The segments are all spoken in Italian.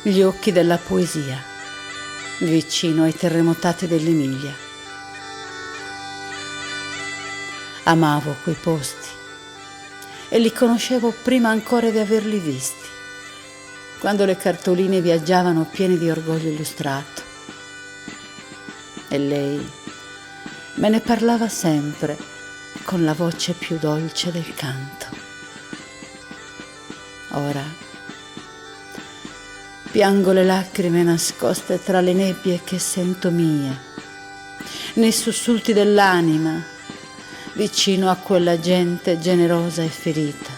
gli occhi della poesia, vicino ai terremotati dell'Emilia. Amavo quei posti e li conoscevo prima ancora di averli visti, quando le cartoline viaggiavano piene di orgoglio illustrato. E lei me ne parlava sempre con la voce più dolce del canto. Ora piango le lacrime nascoste tra le nebbie che sento mie, nei sussulti dell'anima, vicino a quella gente generosa e ferita,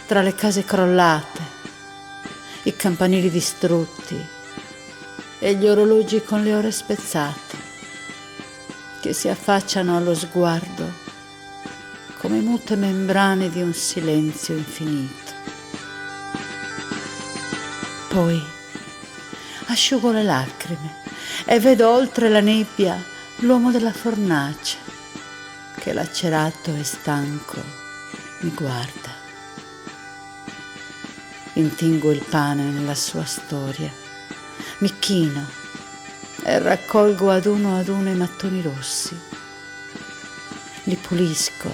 tra le case crollate, i campanili distrutti e gli orologi con le ore spezzate, che si affacciano allo sguardo come mute membrane di un silenzio infinito. Poi asciugo le lacrime e vedo oltre la nebbia l'uomo della fornace che lacerato e stanco mi guarda. Intingo il pane nella sua storia, mi chino e raccolgo ad uno i mattoni rossi. Li pulisco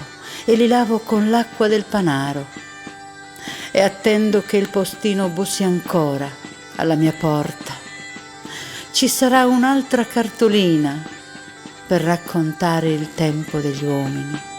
e li lavo con l'acqua del panaro e attendo che il postino bussi ancora alla mia porta. Ci sarà un'altra cartolina per raccontare il tempo degli uomini.